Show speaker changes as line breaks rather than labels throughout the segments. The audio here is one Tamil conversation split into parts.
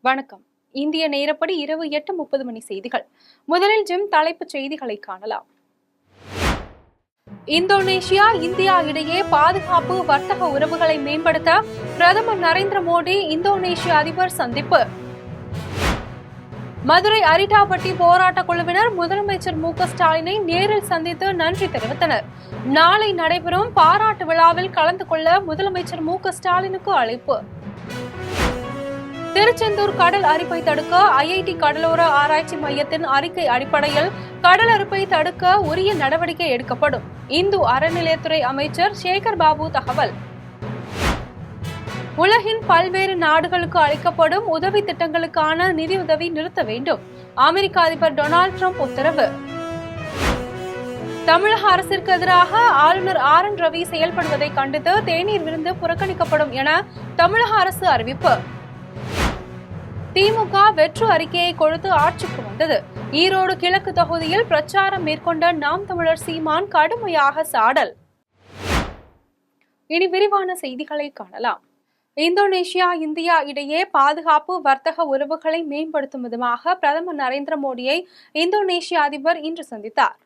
வணக்கம். இந்திய நேரப்படி இரவு 8:30 மணி செய்திகள். முதலில் தலைப்புச் செய்திகளை காணலாம். இந்தோனேஷியா இந்தியா இடையே பாதுகாப்பு வர்த்தக உறவுகளை மேம்படுத்த பிரதமர் நரேந்திர மோடி இந்தோனேஷிய அதிபர் சந்திப்பு. மதுரை அரிட்டாபட்டி போராட்ட குழுவினர் முதலமைச்சர் மு.க.ஸ்டாலினை நேரில் சந்தித்து நன்றி தெரிவித்தனர். நாளை நடைபெறும் பாராட்டு விழாவில் கலந்து கொள்ள முதலமைச்சர் மு.க.ஸ்டாலினுக்கு அழைப்பு. திருச்செந்தூர் கடல் அரிப்பை தடுக்க ஐஐடி கடலோர ஆராய்ச்சி மையத்தின் அறிக்கை அடிப்படையில் கடல் அரிப்பை தடுக்க உரிய நடவடிக்கை எடுக்கப்படும். இந்து அறநிலையத்துறை அமைச்சர் சேகர் பாபு தகவல். உலகின் பல்வேறு நாடுகளுக்கு அளிக்கப்படும் உதவி திட்டங்களுக்கான நிதியுதவி நிறுத்த வேண்டும். அமெரிக்க அதிபர் டொனால்டு டிரம்ப் உத்தரவு. தமிழக அரசிற்கு எதிராக ஆளுநர் ஆர்.என். ரவி செயல்படுவதை கண்டித்து தேநீர் விருந்து புறக்கணிக்கப்படும் என தமிழக அரசு அறிவிப்பு. திமுக வெற்று அறிக்கையை கொடுத்து ஆட்சிக்கு வந்தது. ஈரோடு கிழக்கு தொகுதியில் பிரச்சாரம் மேற்கொண்ட நாம் தமிழர் சீமான் கடுமையாக சாடல். இனி விரிவான செய்திகளை காணலாம். இந்தோனேஷியா இந்தியா இடையே பாதுகாப்பு வர்த்தக உறவுகளை மேம்படுத்தும் விதமாக பிரதமர் நரேந்திர மோடியை இந்தோனேஷிய அதிபர் இன்று சந்தித்தார்.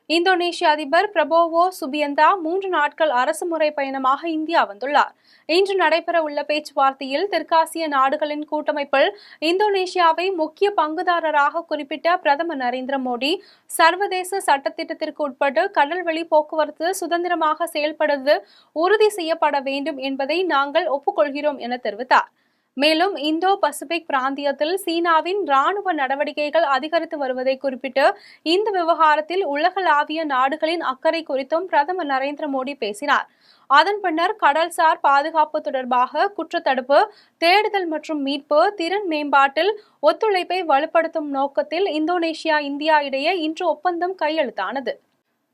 இந்தோனேஷிய அதிபர் பிரபோவோ சுபியந்தா 3 நாட்கள் அரசுமுறை பயணமாக இந்தியா வந்துள்ளார். இன்று நடைபெற உள்ள பேச்சுவார்த்தையில் தெற்காசிய நாடுகளின் கூட்டமைப்பில் இந்தோனேஷியாவை முக்கிய பங்குதாரராக குறிப்பிட்ட பிரதமர் நரேந்திர மோடி சர்வதேச சட்டத்திட்டத்திற்கு உட்பட்டு கடல்வழி போக்குவரத்து சுதந்திரமாக செயல்படுவது உறுதி செய்யப்பட வேண்டும் என்பதை நாங்கள் ஒப்புக்கொள்கிறோம் என தெரிவித்தார். மேலும் இந்தோ பசிபிக் பிராந்தியத்தில் சீனாவின் ராணுவ நடவடிக்கைகள் அதிகரித்து வருவதை குறிப்பிட்டு இந்த விவகாரத்தில் உலகளாவிய நாடுகளின் அக்கறை குறித்தும் பிரதமர் நரேந்திர மோடி பேசினார். அதன் பின்னர் கடல்சார் பாதுகாப்பு தொடர்பாக குற்றத்தடுப்பு, தேடுதல் மற்றும் மீட்பு, திறன் மேம்பாட்டில் ஒத்துழைப்பை வலுப்படுத்தும் நோக்கத்தில் இந்தோனேஷியா இந்தியா இடையே இன்று ஒப்பந்தம் கையெழுத்தானது.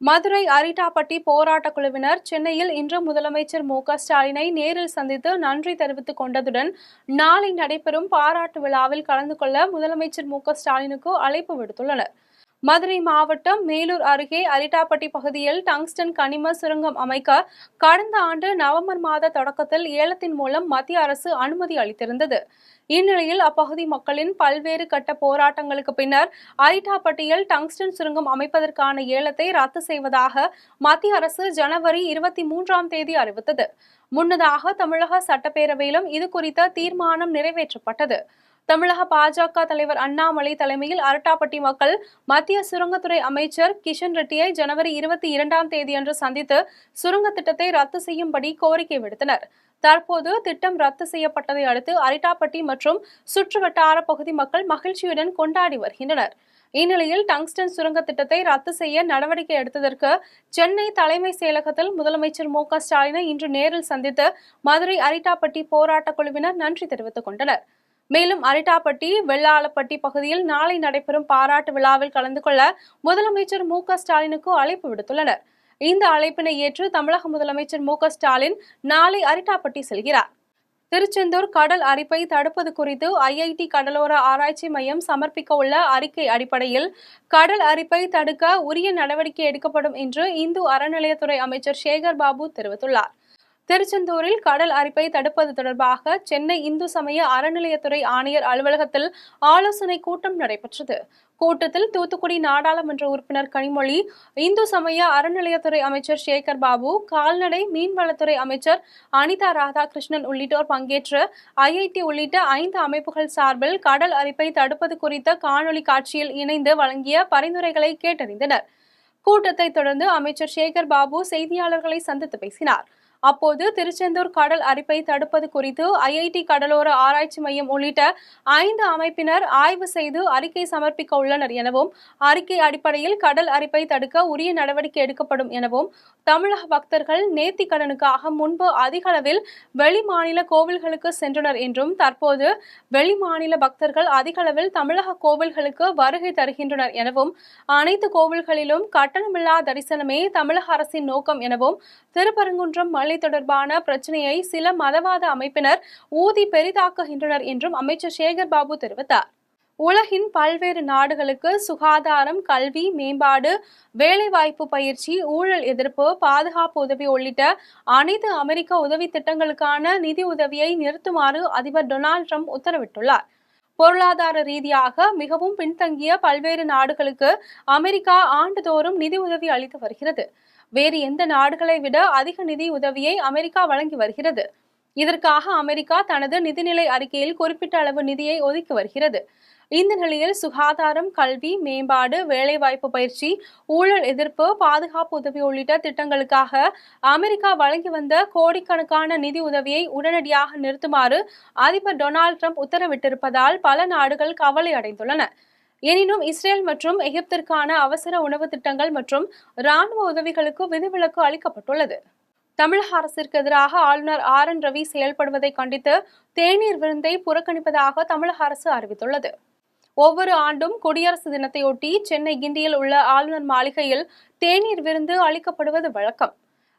மதுரை அரிட்டாபட்டி போராட்ட குழுவினர் சென்னையில் இன்று முதலமைச்சர் மு.க.ஸ்டாலினை நேரில் சந்தித்து நன்றி தெரிவித்துக் கொண்டதுடன் நாளை நடைபெறும் பாராட்டு விழாவில் கலந்து கொள்ள முதலமைச்சர் மு.க.ஸ்டாலினுக்கு அழைப்பு விடுத்துள்ளனர். மதுரை மாவட்டம் மேலூர் அருகே அரிட்டாபட்டி பகுதியில் டங்ஸ்டன் கனிம சுரங்கம் அமைக்க கடந்த ஆண்டு நவம்பர் மாத தொடக்கத்தில் ஏலத்தின் மூலம் மத்திய அரசு அனுமதி அளித்திருந்தது. இந்நிலையில் அப்பகுதி மக்களின் பல்வேறு கட்ட போராட்டங்களுக்கு பின்னர் அரிட்டாபட்டியில் டங்ஸ்டன் சுரங்கம் அமைப்பதற்கான ஏலத்தை ரத்து செய்வதாக மத்திய அரசு ஜனவரி 23ஆம் தேதி அறிவித்தது. முன்னதாக தமிழக சட்டப்பேரவையிலும் இது குறித்த தீர்மானம் நிறைவேற்றப்பட்டது. தமிழக பாஜக தலைவர் அண்ணாமலை தலைமையில் அரிட்டாபட்டி மக்கள் மத்திய சுரங்கத்துறை அமைச்சர் கிஷன் ரெட்டியை ஜனவரி 22ஆம் தேதியன்று சந்தித்து சுரங்க திட்டத்தை ரத்து செய்யும்படி கோரிக்கை விடுத்தனர். தற்போது திட்டம் ரத்து செய்யப்பட்டதை அடுத்து அரிட்டாபட்டி மற்றும் சுற்றுவட்டார பகுதி மக்கள் மகிழ்ச்சியுடன் கொண்டாடி வருகின்றனர். இந்நிலையில் டங்ஸ்டன் சுரங்க திட்டத்தை ரத்து செய்ய நடவடிக்கை எடுத்ததற்கு சென்னை தலைமை செயலகத்தில் முதலமைச்சர் மு.க.ஸ்டாலினை இன்று நேரில் சந்தித்து மதுரை அரிட்டாபட்டி போராட்ட குழுவினர் நன்றி தெரிவித்துக் கொண்டனர். மேலும் அரிட்டாபட்டி, வெள்ளாளப்பட்டி பகுதியில் நாளை நடைபெறும் பாராட்டு விழாவில் கலந்து கொள்ள முதலமைச்சர் மு.க.ஸ்டாலினுக்கு அழைப்பு விடுத்துள்ளனர். இந்த அழைப்பினை ஏற்று தமிழக முதலமைச்சர் மு.க.ஸ்டாலின் நாளை அரிட்டாபட்டி செல்கிறார். திருச்செந்தூர் கடல் அரிப்பை தடுப்பது குறித்து ஐஐடி கடலோர ஆராய்ச்சி மையம் சமர்ப்பிக்க உள்ள அறிக்கை அடிப்படையில் கடல் அரிப்பை தடுக்க உரிய நடவடிக்கை எடுக்கப்படும் என்று இந்து அறநிலையத்துறை அமைச்சர் சேகர் பாபு தெரிவித்துள்ளார். திருச்செந்தூரில் கடல் அரிப்பை தடுப்பது தொடர்பாக சென்னை இந்து சமய அறநிலையத்துறை ஆணையர் அலுவலகத்தில் ஆலோசனை கூட்டம் நடைபெற்றது. கூட்டத்தில் தூத்துக்குடி நாடாளுமன்ற உறுப்பினர் கனிமொழி, இந்து சமய அறநிலையத்துறை அமைச்சர் சேகர் பாபு, கால்நடை மீன்வளத்துறை அமைச்சர் அனிதா ராதாகிருஷ்ணன் உள்ளிட்டோர் பங்கேற்று ஐஐடி உள்ளிட்ட 5 அமைப்புகள் சார்பில் கடல் அரிப்பை தடுப்பது குறித்த காணொலி காட்சியில் இணைந்து வழங்கிய பரிந்துரைகளை கேட்டறிந்தனர். கூட்டத்தை தொடர்ந்து அமைச்சர் சேகர் பாபு செய்தியாளர்களை சந்தித்து பேசினார். அப்போது திருச்செந்தூர் கடல் அரிப்பை தடுப்பது குறித்து ஐஐடி கடலோர ஆராய்ச்சி மையம் உள்ளிட்ட 5 அமைப்பினர் ஆய்வு செய்து அறிக்கை சமர்ப்பிக்க உள்ளனர் எனவும், அறிக்கை அடிப்படையில் கடல் அரிப்பை தடுக்க உரிய நடவடிக்கை எடுக்கப்படும் எனவும், தமிழக பக்தர்கள் நேர்த்திக்கடனுக்காக முன்பு அதிக அளவில் வெளிமாநில கோவில்களுக்கு சென்றனர் என்றும், தற்போது வெளிமாநில பக்தர்கள் அதிக அளவில் தமிழக கோவில்களுக்கு வருகை தருகின்றனர் எனவும், அனைத்து கோவில்களிலும் கட்டணமில்லா தரிசனமே தமிழக அரசின் நோக்கம் எனவும், திருப்பரங்குன்றம் மலை தொடர்பான பிரச்சனையை சில மதவாத அமைப்பினர் ஊதி பெரிதாக்குகின்றனர் என்றும் அமைச்சர் சேகர் பாபு தெரிவித்தார். உலகின் பல்வேறு நாடுகளுக்கு சுகாதாரம், கல்வி மேம்பாடு, வேலைவாய்ப்பு பயிற்சி, ஊழல் எதிர்ப்பு, பாதுகாப்பு உதவி உள்ளிட்ட அனைத்து அமெரிக்க உதவி திட்டங்களுக்கான நிதி உதவியை நிறுத்துமாறு அதிபர் டொனால்டு டிரம்ப் உத்தரவிட்டுள்ளார். பொருளாதார ரீதியாக மிகவும் பின்தங்கிய பல்வேறு நாடுகளுக்கு அமெரிக்கா ஆண்டுதோறும் நிதி உதவி அளித்து வருகிறது. வேறு எந்த நாடுகளை விட அதிக நிதி உதவியை அமெரிக்கா வழங்கி வருகிறது. இதற்காக அமெரிக்கா தனது நிதிநிலை அறிக்கையில் குறிப்பிட்ட அளவு நிதியை ஒதுக்கி வருகிறது. இந்த நிலையில் சுகாதாரம், கல்வி, மேம்பாடு, வேலைவாய்ப்பு பயிற்சி, ஊழல் எதிர்ப்பு, பாதுகாப்பு உதவி உள்ளிட்ட திட்டங்களுக்காக அமெரிக்கா வழங்கி வந்த கோடிக்கணக்கான நிதி உதவியை உடனடியாக நிறுத்துமாறு அதிபர் டொனால்டு டிரம்ப் உத்தரவிட்டிருப்பதால் பல நாடுகள் கவலை அடைந்துள்ளன. எனினும் இஸ்ரேல் மற்றும் எகிப்திற்கான அவசர உணவு திட்டங்கள் மற்றும் ராணுவ உதவிகளுக்கு விதிவிலக்கு அளிக்கப்பட்டுள்ளது. தமிழக அரசிற்கு எதிராக ஆளுநர் RN ரவி செயல்படுவதை கண்டித்து தேநீர் விருந்தை புறக்கணிப்பதாக தமிழக அரசு அறிவித்துள்ளது. ஒவ்வொரு ஆண்டும் குடியரசு தினத்தையொட்டி சென்னை கிண்டியில் உள்ள ஆளுநர் மாளிகையில் தேநீர் விருந்து அளிக்கப்படுவது வழக்கம்.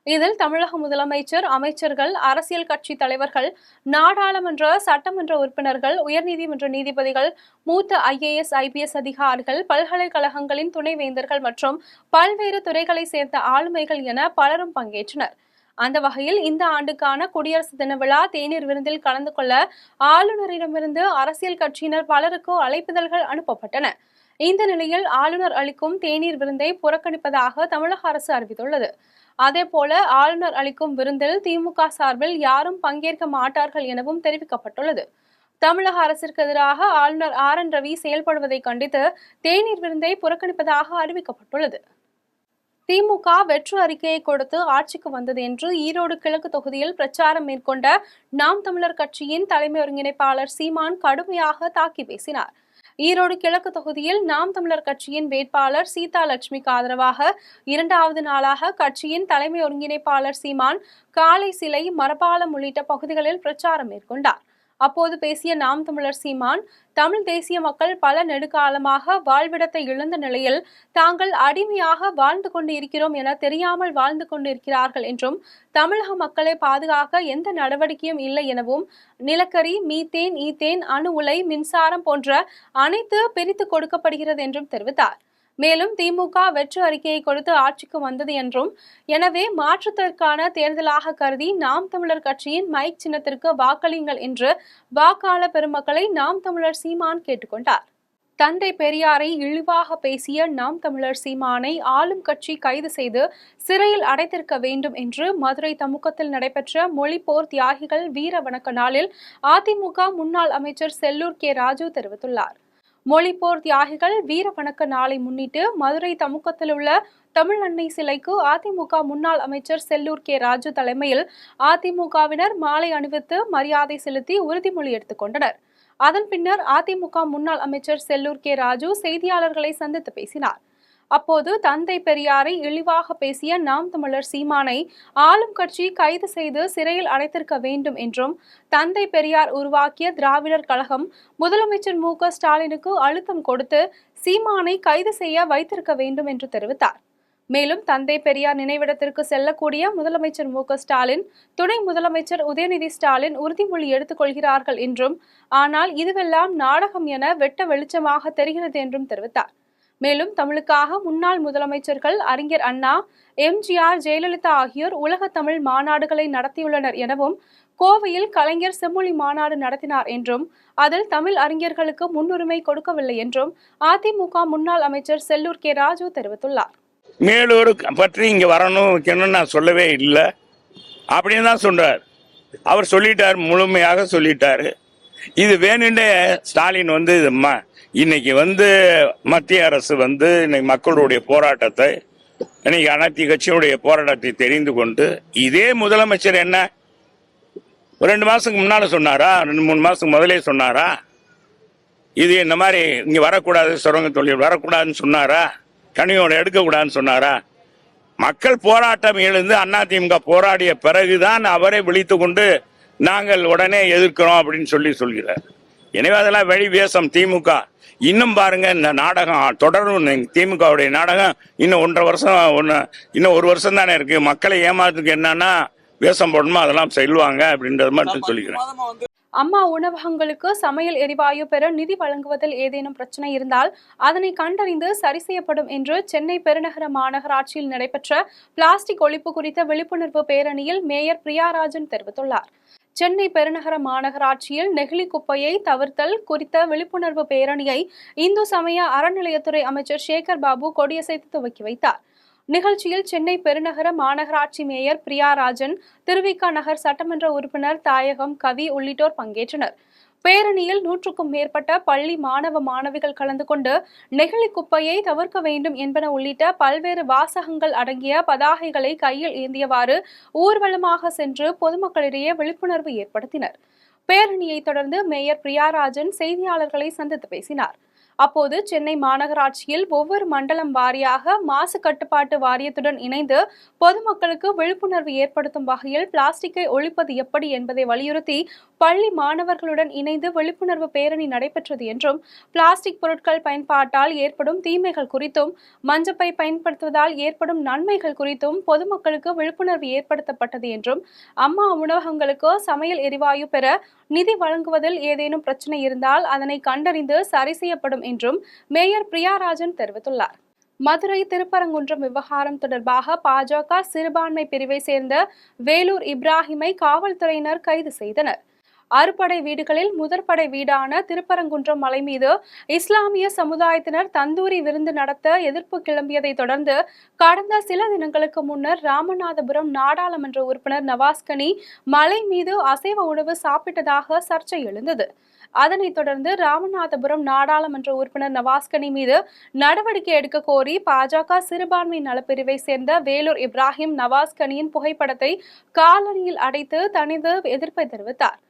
இதில் தமிழக முதலமைச்சர், அமைச்சர்கள், அரசியல் கட்சி தலைவர்கள், நாடாளுமன்ற, சட்டமன்ற உறுப்பினர்கள், உயர்நீதிமன்ற நீதிபதிகள், மூத்த IAS, IPS அதிகாரிகள், பல்கலைக்கழகங்களின் துணைவேந்தர்கள் மற்றும் பல்வேறு துறைகளை சேர்ந்த ஆளுமைகள் என பலரும் பங்கேற்றனர். அந்த வகையில் இந்த ஆண்டுக்கான குடியரசு தின விழா தேநீர் விருந்தில் கலந்து கொள்ள ஆளுநரிடமிருந்து அரசியல் கட்சியினர் பலருக்கு அழைப்பிதழ்கள் அனுப்பப்பட்டன. இந்த நிலையில் ஆளுநர் அளிக்கும் தேநீர் விருந்தை புறக்கணிப்பதாக தமிழக அரசு அறிவித்துள்ளது. அதேபோல ஆளுநர் அளிக்கும் விருந்தில் திமுக சார்பில் யாரும் பங்கேற்க மாட்டார்கள் எனவும் தெரிவிக்கப்பட்டுள்ளது. தமிழக அரசிற்கு எதிராக ஆளுநர் RN ரவி செயல்படுவதை கண்டித்து தேநீர் விருந்தை புறக்கணிப்பதாக அறிவிக்கப்பட்டுள்ளது. திமுக வெற்று அறிக்கையை கொடுத்து ஆட்சிக்கு வந்தது என்று ஈரோடு கிழக்கு தொகுதியில் பிரச்சாரம் மேற்கொண்ட நாம் தமிழர் கட்சியின் தலைமை ஒருங்கிணைப்பாளர் சீமான் கடுமையாக தாக்கி பேசினார். ஈரோடு கிழக்கு தொகுதியில் நாம் தமிழர் கட்சியின் வேட்பாளர் சீதா லட்சுமிக்கு ஆதரவாக 2வது நாளாக கட்சியின் தலைமை ஒருங்கிணைப்பாளர் சீமான் காளை சிலை, மரபாலம் உள்ளிட்ட பகுதிகளில் பிரச்சாரம் மேற்கொண்டார். அப்போது பேசிய நாம் தமிழர் சீமான், தமிழ் தேசிய மக்கள் பல நெடுகாலமாக வாழ்விடத்தை இழந்த நிலையில் தாங்கள் அடிமையாக வாழ்ந்து கொண்டு இருக்கிறோம் என தெரியாமல் வாழ்ந்து கொண்டு இருக்கிறார்கள் என்றும், தமிழக மக்களை பாதுகாக்க எந்த நடவடிக்கையும் இல்லை எனவும், நிலக்கரி, மீத்தேன், ஈத்தேன், அணு உலை, மின்சாரம் போன்ற அனைத்து பிரித்து கொடுக்கப்படுகிறது என்றும் தெரிவித்தார். மேலும் திமுக வெற்று அறிக்கையை கொடுத்து ஆட்சிக்கு வந்தது என்றும், எனவே மாற்றத்திற்கான தேர்தலாக கருதி நாம் தமிழர் கட்சியின் மைக் சின்னத்திற்கு வாக்களியுங்கள் என்று வாக்காளர் பெருமக்களை நாம் தமிழர் சீமான் கேட்டுக்கொண்டார். தந்தை பெரியாரை இழிவாக பேசிய நாம் தமிழர் சீமானை ஆளும் கட்சி கைது செய்து சிறையில் அடைத்திருக்க வேண்டும் என்று மதுரை தமுக்கத்தில் நடைபெற்ற மொழிப்போர் தியாகிகள் வீர வணக்க நாளில் அதிமுக முன்னாள் அமைச்சர் செல்லூர் ராஜு தெரிவித்துள்ளார். மொழிப்போர் தியாகிகள் வீர வணக்க நாளை முன்னிட்டு மதுரை தமுக்கத்தில் உள்ள தமிழ் அன்னை சிலைக்கு அதிமுக முன்னாள் அமைச்சர் செல்லூர் ராஜு தலைமையில் அதிமுகவினர் மாலை அணிவித்து மரியாதை செலுத்தி உறுதிமொழி எடுத்துக் கொண்டனர். அதன் பின்னர் அதிமுக முன்னாள் அமைச்சர் செல்லூர் ராஜு செய்தியாளர்களை சந்தித்து பேசினார். அப்போது தந்தை பெரியாரை இழிவாக பேசிய நாம் தமிழர் சீமானை ஆளும் கட்சி கைது செய்து சிறையில் அடைத்திருக்க வேண்டும் என்றும், தந்தை பெரியார் உருவாக்கிய திராவிடர் கழகம் முதலமைச்சர் MK ஸ்டாலினுக்கு அழுத்தம் கொடுத்து சீமானை கைது செய்ய வைத்திருக்க வேண்டும் என்று தெரிவித்தார். மேலும் தந்தை பெரியார் நினைவிடத்திற்கு செல்லக்கூடிய முதலமைச்சர் MK ஸ்டாலின், துணை முதலமைச்சர் உதயநிதி ஸ்டாலின் உறுதிமொழி எடுத்துக் கொள்கிறார்கள் என்றும், ஆனால் இதுவெல்லாம் நாடகம் என வெட்ட வெளிச்சமாக தெரிகிறது என்றும் தெரிவித்தார். மேலும் தமிழுக்காக முன்னாள் முதலமைச்சர்கள் அறிஞர் அண்ணா, MGR, ஜெயலலிதா ஆகியோர் உலக தமிழ் மாநாடுகளை நடத்தியுள்ளனர் எனவும், கோவையில் கலைஞர் செம்மொழி மாநாடு நடத்தினார் என்றும், அதில் தமிழ் அறிஞர்களுக்கு முன்னுரிமை கொடுக்கவில்லை என்றும் அதிமுக முன்னாள் அமைச்சர் செல்லூர் ராஜு தெரிவித்துள்ளார்.
மேலூர் பற்றி இங்க வரணும் வைக்கணும்னு நான் சொல்லவே இல்லை அப்படின்னு தான் சொல்றார். அவர் சொல்லிட்டார், முழுமையாக சொல்லிட்டாரு. இது வேணுண்டே ஸ்டாலின் இன்னைக்கு மத்திய அரசு இன்னைக்கு மக்களுடைய போராட்டத்தை, இன்னைக்கு அனைத்து கட்சியுடைய போராட்டத்தை தெரிந்து கொண்டு, இதே முதலமைச்சர் என்ன 2 மாசத்துக்கு முன்னால சொன்னாரா, 2-3 மாசத்துக்கு முதலே சொன்னாரா, இது இந்த மாதிரி இங்க வரக்கூடாது, சுரங்க தொழில் வரக்கூடாதுன்னு சொன்னாரா, கனியோட எடுக்கக்கூடாதுன்னு சொன்னாரா? மக்கள் போராட்டம் எழுந்து அதிமுக போராடிய பிறகுதான் அவரை விழித்து கொண்டு நாங்கள் உடனே எதிர்க்கிறோம் அப்படின்னு சொல்கிறார். எனவே அதெல்லாம் வெளி வேஷம். திமுக இன்னும் பாருங்க, இந்த நாடகம் தொடரும். திமுகவுடைய நாடகம் இன்னும் 1.5 வருஷம், இன்னும் 1 வருஷம் தானே இருக்கு. மக்களை ஏமாத்துக்கு என்னன்னா வேஷம் போடணுமோ அதெல்லாம் செல்வாங்க அப்படின்றது மட்டும் சொல்லிக்கிறேன்.
அம்மா உணவகங்களுக்கு சமையல் எரிவாயு பெற நிதி வழங்குவதில் ஏதேனும் பிரச்சனை இருந்தால் அதனை கண்டறிந்து சரி செய்யப்படும் என்று சென்னை பெருநகர மாநகராட்சியில் நடைபெற்ற பிளாஸ்டிக் ஒழிப்பு குறித்த விழிப்புணர்வு பேரணியில் மேயர் பிரியாராஜன் தெரிவித்துள்ளார். சென்னை பெருநகர மாநகராட்சியில் நெகிழி குப்பையை தவிர்த்தல் குறித்த விழிப்புணர்வு பேரணியை இந்து சமய அறநிலையத்துறை அமைச்சர் சேகர் பாபு கொடியசைத்து துவக்கி வைத்தார். நிகழ்ச்சியில் சென்னை பெருநகர மாநகராட்சி மேயர் பிரியா ராஜன், திருவிக நகர் சட்டமன்ற உறுப்பினர் தாயகம் கவி உள்ளிட்டோர் பங்கேற்றனர். பேரணியில் 100க்கும் மேற்பட்ட பள்ளி மாணவ மாணவிகள் கலந்து கொண்டு நெகிழி குப்பையை தவிர்க்க வேண்டும் என்பன உள்ளிட்ட பல்வேறு வாசகங்கள் அடங்கிய பதாகைகளை கையில் ஏந்தியவாறு ஊர்வலமாக சென்று பொதுமக்களிடையே விழிப்புணர்வு ஏற்படுத்தினர். பேரணியை தொடர்ந்து மேயர் பிரியாராஜன் செய்தியாளர்களை சந்தித்து பேசினார். அப்போது சென்னை மாநகராட்சியில் ஒவ்வொரு மண்டலம் வாரியாக மாசு கட்டுப்பாட்டு வாரியத்துடன் இணைந்து பொதுமக்களுக்கு விழிப்புணர்வு ஏற்படுத்தும் வகையில் பிளாஸ்டிக்கை ஒழிப்பது எப்படி என்பதை வலியுறுத்தி பள்ளி மாணவர்களுடன் இணைந்து விழிப்புணர்வு பேரணி நடைபெற்றது என்றும், பிளாஸ்டிக் பொருட்கள் பயன்பாட்டால் ஏற்படும் தீமைகள் குறித்தும், மஞ்சப்பை பயன்படுத்துவதால் ஏற்படும் நன்மைகள் குறித்தும் பொதுமக்களுக்கு விழிப்புணர்வு ஏற்படுத்தப்பட்டது என்றும், அம்மா உணவகங்களுக்கு சமையல் எரிவாயு பெற நிதி வழங்குவதில் ஏதேனும் பிரச்சனை இருந்தால் அதனை கண்டறிந்து சரி செய்யப்படும் என்றும் மேயர் பிரியாராஜன் தெரிவித்துள்ளார். மதுரை திருப்பரங்குன்றம் விவகாரம் தொடர்பாக பாஜக சிறுபான்மை பிரிவை சேர்ந்த வேலூர் இப்ராஹிமை காவல்துறையினர் கைது செய்தனர். அறுபடை வீடுகளில் முதற்படை வீடான திருப்பரங்குன்றம் மலை மீது இஸ்லாமிய சமுதாயத்தினர் தந்தூரி விருந்து நடத்த எதிர்ப்பு கிளம்பியதை தொடர்ந்து கடந்த சில தினங்களுக்கு முன்னர் ராமநாதபுரம் நாடாளுமன்ற உறுப்பினர் நவாஸ்கனி மலை மீது அசைவ உணவு சாப்பிட்டதாக சர்ச்சை எழுந்தது. அதனைத் தொடர்ந்து ராமநாதபுரம் நாடாளுமன்ற உறுப்பினர் நவாஸ்கனி மீது நடவடிக்கை எடுக்க கோரி பாஜக சிறுபான்மை நலப்பிரிவை சேர்ந்த வேலூர் இப்ராஹிம் நவாஸ்கனியின் புகைப்படத்தை காலணியில் அடைத்து தனது எதிர்ப்பை தெரிவித்தார்.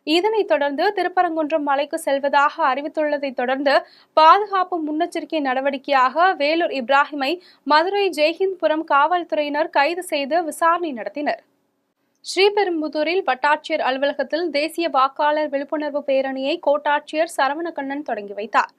இதனைத் தொடர்ந்து திருப்பரங்குன்றம் மலைக்கு செல்வதாக அறிவித்துள்ளதை தொடர்ந்து பாதுகாப்பு முன்னெச்சரிக்கை நடவடிக்கையாக வேலூர் இப்ராஹிமை மதுரை ஜெய்ஹிந்த்புரம் காவல்துறையினர் கைது செய்து விசாரணை நடத்தினர். ஸ்ரீபெரும்புதூரில் வட்டாட்சியர் அலுவலகத்தில் தேசிய வாக்காளர் விழிப்புணர்வு பேரணியை கோட்டாட்சியர் சரவணகண்ணன் தொடங்கி வைத்தார்.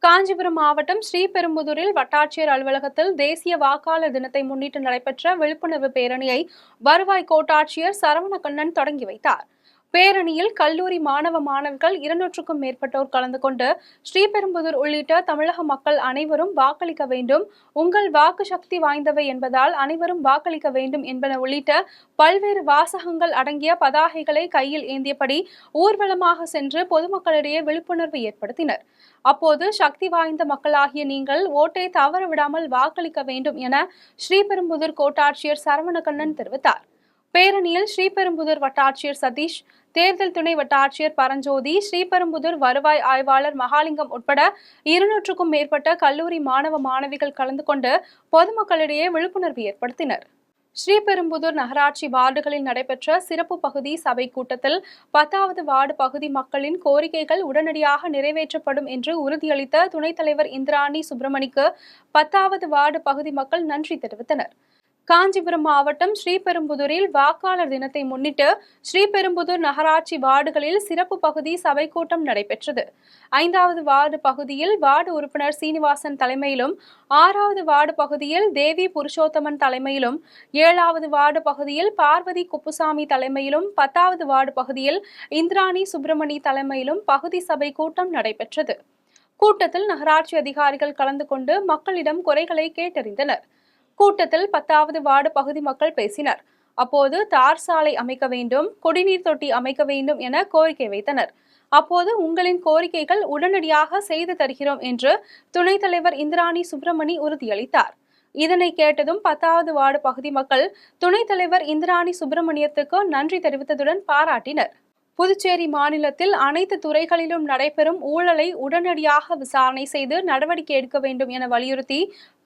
காஞ்சிபுரம் மாவட்டம் ஸ்ரீபெரும்புதூரில் வட்டாட்சியர் அலுவலகத்தில் தேசிய வாக்காளர் தினத்தை முன்னிட்டு நடைபெற்ற விழிப்புணர்வு பேரணியை வருவாய் கோட்டாட்சியர் சரவணகண்ணன் தொடங்கி வைத்தார். பேரணியில் கல்லூரி மாணவ மாணவிகள் 200க்கும் மேற்பட்டோர் கலந்து கொண்டு ஸ்ரீபெரும்புதூர் உள்ளிட்ட தமிழக மக்கள் அனைவரும் வாக்களிக்க வேண்டும், உங்கள் வாக்கு சக்தி வாய்ந்தவை என்பதால் அனைவரும் வாக்களிக்க வேண்டும் என்பன உள்ளிட்ட பல்வேறு வாசகங்கள் அடங்கிய பதாகைகளை கையில் ஏந்தியபடி ஊர்வலமாக சென்று பொதுமக்களிடையே விழிப்புணர்வு ஏற்படுத்தினர். அப்போது சக்தி வாய்ந்த மக்களாகிய நீங்கள் ஓட்டை தவற விடாமல் வாக்களிக்க வேண்டும் என ஸ்ரீபெரும்புதூர் கோட்டாட்சியர் சரவணகண்ணன் தெரிவித்தார். பேரணியில் ஸ்ரீபெரும்புதூர் வட்டாட்சியர் சதீஷ், தேர்தல் துணை வட்டாட்சியர் பரஞ்சோதி, ஸ்ரீபெரும்புதூர் வருவாய் ஆய்வாளர் மகாலிங்கம் உட்பட 200க்கும் மேற்பட்ட கல்லூரி மாணவ மாணவிகள் கலந்து கொண்டு பொதுமக்களிடையே விழிப்புணர்வு ஏற்படுத்தினர். ஸ்ரீபெரும்புதூர் நகராட்சி வார்டுகளில் நடைபெற்ற சிறப்பு பகுதி சபை கூட்டத்தில் 10வது வார்டு பகுதி மக்களின் கோரிக்கைகள் உடனடியாக நிறைவேற்றப்படும் என்று உறுதியளித்த துணைத் தலைவர் இந்திராணி சுப்பிரமணிக்கு 10வது வார்டு பகுதி மக்கள் நன்றி தெரிவித்தனர். காஞ்சிபுரம் மாவட்டம் ஸ்ரீபெரும்புதூரில் வாக்காளர் தினத்தை முன்னிட்டு ஸ்ரீபெரும்புதூர் நகராட்சி வார்டுகளில் சிறப்பு பகுதி சபை கூட்டம் நடைபெற்றது. 5வது வார்டு பகுதியில் வார்டு உறுப்பினர் சீனிவாசன் தலைமையிலும், 6வது வார்டு பகுதியில் தேவி புருஷோத்தமன் தலைமையிலும், 7வது வார்டு பகுதியில் பார்வதி குப்புசாமி தலைமையிலும், 10வது வார்டு பகுதியில் இந்திராணி சுப்பிரமணி தலைமையிலும் பகுதி சபை கூட்டம் நடைபெற்றது. கூட்டத்தில் நகராட்சி அதிகாரிகள் கலந்து கொண்டு மக்களிடம் குறைகளை கேட்டறிந்தனர். கூட்டத்தில் 10வது வார்டு பகுதி மக்கள் பேசினர். அப்போது தார் சாலை அமைக்க வேண்டும், குடிநீர் தொட்டி அமைக்க வேண்டும் என கோரிக்கை வைத்தனர். அப்போது உங்களின் கோரிக்கைகள் உடனடியாக செய்து தருகிறோம் என்று துணைத் தலைவர் இந்திராணி சுப்பிரமணி உறுதியளித்தார். இதனை கேட்டதும் 10வது வார்டு பகுதி மக்கள் துணைத் தலைவர் இந்திராணி சுப்பிரமணியத்துக்கு நன்றி தெரிவித்ததுடன் பாராட்டினர். புதுச்சேரி மாநிலத்தில் அனைத்து துறைகளிலும் நடைபெறும் ஊழலை உடனடியாக விசாரணை செய்து நடவடிக்கை எடுக்க வேண்டும் என வலியுறுத்தி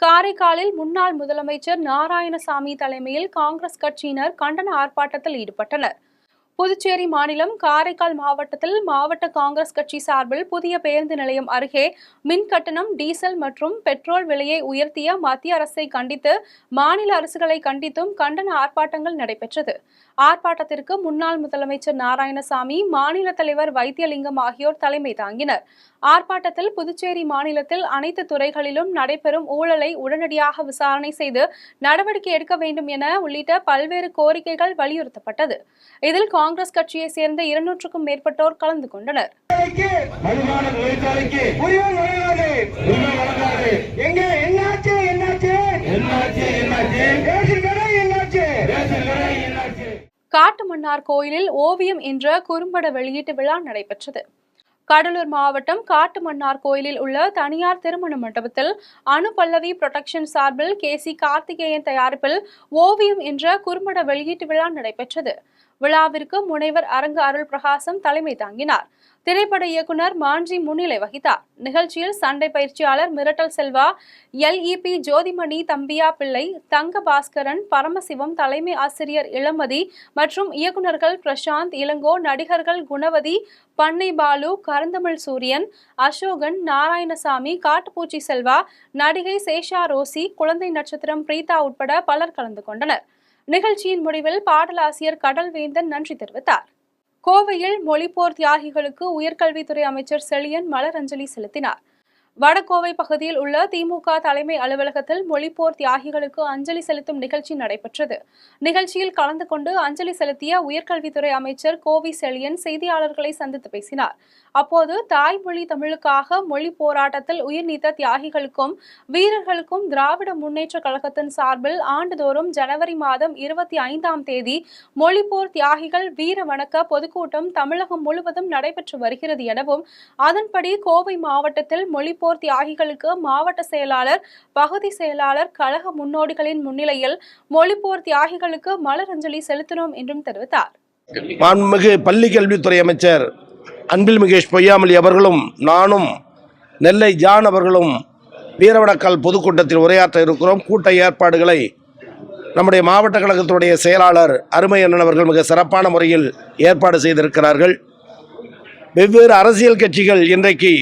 காரைக்காலில் முன்னாள் முதலமைச்சர் நாராயணசாமி தலைமையில் காங்கிரஸ் கட்சியினர் கண்டன ஆர்ப்பாட்டத்தில் ஈடுபட்டனர். புதுச்சேரி மாநிலம் காரைக்கால் மாவட்டத்தில் மாவட்ட காங்கிரஸ் கட்சி சார்பில் புதிய பேருந்து நிலையம் அருகே மின் கட்டணம், டீசல் மற்றும் பெட்ரோல் விலையை உயர்த்திய மத்திய அரசை கண்டித்து மாநில அரசுகளை கண்டித்தும் கண்டன ஆர்ப்பாட்டங்கள் நடைபெற்றது. ஆர்ப்பாட்டத்திற்கு முன்னாள் முதலமைச்சர் நாராயணசாமி, மாநில தலைவர் வைத்தியலிங்கம் ஆகியோர் தலைமை தாங்கினர். ஆர்ப்பாட்டத்தில் புதுச்சேரி மாநிலத்தில் அனைத்து துறைகளிலும் நடைபெறும் ஊழலை உடனடியாக விசாரணை செய்து நடவடிக்கை எடுக்க வேண்டும் என உள்ளிட்ட பல்வேறு கோரிக்கைகள் வலியுறுத்தப்பட்டது. இதில் காங்கிரஸ் கட்சியை சேர்ந்த 200க்கும் மேற்பட்டோர் கலந்து கொண்டனர். காட்டுமன்னார் கோயிலில் ஓவியம் என்ற குறும்பட வெளியீட்டு விழா நடைபெற்றது. கடலூர் மாவட்டம் காட்டுமன்னார் கோயிலில் உள்ள தனியார் திருமண மண்டபத்தில் அனுபல்லவி புரொடக்ஷன் சார்பில் KC கார்த்திகேயன் தயாரிப்பில் ஓவியம் என்ற குறும்பட வெளியீட்டு விழா நடைபெற்றது. விழாவிற்கு முனைவர் அரங்கு அருள் பிரகாசம் தலைமை தாங்கினார். திரைப்பட இயக்குனர் மாஞ்சி முன்னிலை வகித்தார். நிகழ்ச்சியில் சண்டை பயிற்சியாளர் மிரட்டல் செல்வா, LEP ஜோதிமணி, தம்பியா பிள்ளை, தங்க பாஸ்கரன், பரமசிவம், தலைமை ஆசிரியர் இளமதி மற்றும் இயக்குநர்கள் பிரசாந்த், இளங்கோ, நடிகர்கள் குணவதி, பண்ணை பாலு, கருந்தமிழ் சூரியன், அசோகன், நாராயணசாமி, காட்டுப்பூச்சி செல்வா, நடிகை சேஷா ரோசி, குழந்தை நட்சத்திரம் பிரீதா உட்பட பலர் கலந்து கொண்டனர். நிகழ்ச்சியின் முடிவில் பாடலாசிரியர் கடல்வேந்தன் நன்றி தெரிவித்தார். கோவையில் மொழிப்போர் தியாகிகளுக்கு உயர்கல்வித்துறை அமைச்சர் செழியன் மலரஞ்சலி செலுத்தினார். வடகோவை பகுதியில் உள்ள திமுக தலைமை அலுவலகத்தில் மொழிப்போர் தியாகிகளுக்கு அஞ்சலி செலுத்தும் நிகழ்ச்சி நடைபெற்றது. நிகழ்ச்சியில் கலந்து கொண்டு அஞ்சலி செலுத்திய உயர்கல்வித்துறை அமைச்சர் கோவி செழியன் செய்தியாளர்களை சந்தித்து பேசினார். அப்போது தாய்மொழி தமிழுக்காக மொழி போராட்டத்தில் உயிர் நீத்த தியாகிகளுக்கும் வீரர்களுக்கும் திராவிட முன்னேற்ற கழகத்தின் சார்பில் ஆண்டுதோறும் ஜனவரி மாதம் 25ஆம் தேதி மொழிப்போர் தியாகிகள் வீர வணக்க பொதுக்கூட்டம் தமிழகம் முழுவதும் நடைபெற்று வருகிறது எனவும், அதன்படி கோவை மாவட்டத்தில் மொழிப்போர் தியாகிகளுக்கு மாவட்ட செயலாளர், பகுதி செயலாளர், கழக முன்னோடிகளின் முன்னிலையில் மொழிப்போர் தியாகிகளுக்கு மலரஞ்சலி செலுத்தினோம் என்றும் தெரிவித்தார்.
மாண்புமிகு பள்ளி கல்வித்துறை அமைச்சர் அன்பில் மகேஷ் பொய்யாமொழி அவர்களும் நானும் நெல்லை ஜான் அவர்களும் வீரவணக்கால் பொதுக்கூட்டத்தில் உரையாற்ற இருக்கிறோம். கூட்ட ஏற்பாடுகளை நம்முடைய மாவட்ட கழகத்துடைய செயலாளர் அருமையண்ணன் அவர்கள் மிக சிறப்பான முறையில் ஏற்பாடு செய்திருக்கிறார்கள். வெவ்வேறு அரசியல் கட்சிகள் இன்றைக்கு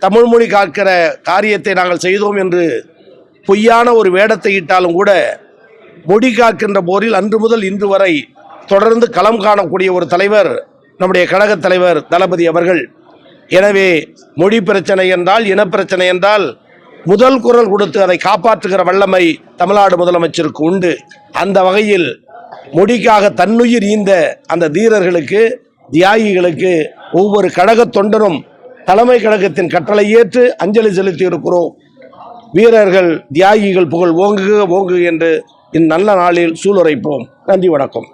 தமிழ் மொழி காக்கிற காரியத்தை நாங்கள் செய்தோம் என்று பொய்யான ஒரு வேடத்தை இட்டாலும் கூட மொழி காக்கின்ற போரில் அன்று முதல் இன்று வரை தொடர்ந்து களம் காணக்கூடிய ஒரு தலைவர் நம்முடைய கழகத் தலைவர் தளபதி அவர்கள். எனவே மொழி பிரச்சனை என்றால், இனப்பிரச்சனை என்றால் முதல் குரல் கொடுத்து அதை காப்பாற்றுகிற வல்லமை தமிழ்நாடு முதலமைச்சருக்கு உண்டு. அந்த வகையில் மொழிக்காக தன்னுயிர் ஈந்த அந்த தீரர்களுக்கு, தியாகிகளுக்கு ஒவ்வொரு கழகத் தொண்டரும் தலைமை கழகத்தின் கட்டளை ஏற்று அஞ்சலி செலுத்தி இருக்கிறோம். வீரர்கள் தியாகிகள் புகழ் ஓங்குக ஓங்குக என்று இந்நல்ல நாளில் சூளுரைப்போம். நன்றி, வணக்கம்.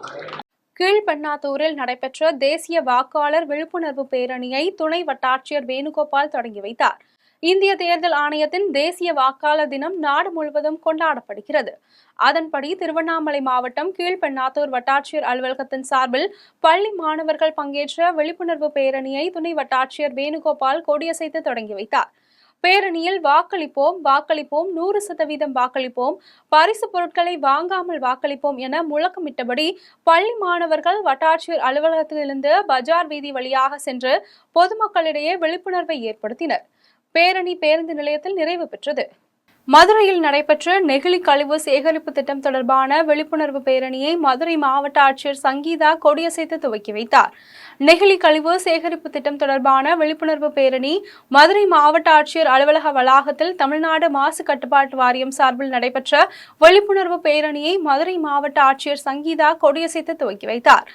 கீழ்பெண்ணாத்தூரில் நடைபெற்ற தேசிய வாக்காளர் விழிப்புணர்வு பேரணியை துணை வட்டாட்சியர் வேணுகோபால் தொடங்கி வைத்தார். இந்திய தேர்தல் ஆணையத்தின் தேசிய வாக்காளர் தினம் நாடு முழுவதும் கொண்டாடப்படுகிறது. அதன்படி திருவண்ணாமலை மாவட்டம் கீழ்பெண்ணாத்தூர் வட்டாட்சியர் அலுவலகத்தின் சார்பில் பள்ளி மாணவர்கள் பங்கேற்ற விழிப்புணர்வு பேரணியை துணை வட்டாட்சியர் வேணுகோபால் கொடியசைத்து தொடங்கி வைத்தார். பேரணியில் வாக்களிப்போம், வாக்களிப்போம், 100% வாக்களிப்போம், பரிசு பொருட்களை வாங்காமல் வாக்களிப்போம் என முழக்கமிட்டபடி பள்ளி மாணவர்கள் வட்டாட்சியர் அலுவலகத்திலிருந்து பஜார் வீதி வழியாக சென்று பொதுமக்களிடையே விழிப்புணர்வை ஏற்படுத்தினர். பேரணி பேருந்து நிலையத்தில் நிறைவு பெற்றது. மதுரையில் நடைபெற்ற நெகிழி கழிவு சேகரிப்பு திட்டம் தொடர்பான விழிப்புணர்வு பேரணியை மதுரை மாவட்ட ஆட்சியர் சங்கீதா கொடியசைத்து துவக்கி வைத்தார். நெகிழி கழிவு சேகரிப்பு திட்டம் தொடர்பான விழிப்புணர்வு பேரணி மதுரை மாவட்ட ஆட்சியர் அலுவலக வளாகத்தில் தமிழ்நாடு மாசு கட்டுப்பாட்டு வாரியம் சார்பில் நடைபெற்ற விழிப்புணர்வு பேரணியை மதுரை மாவட்ட ஆட்சியர் சங்கீதா கொடியசைத்து துவக்கி வைத்தார்.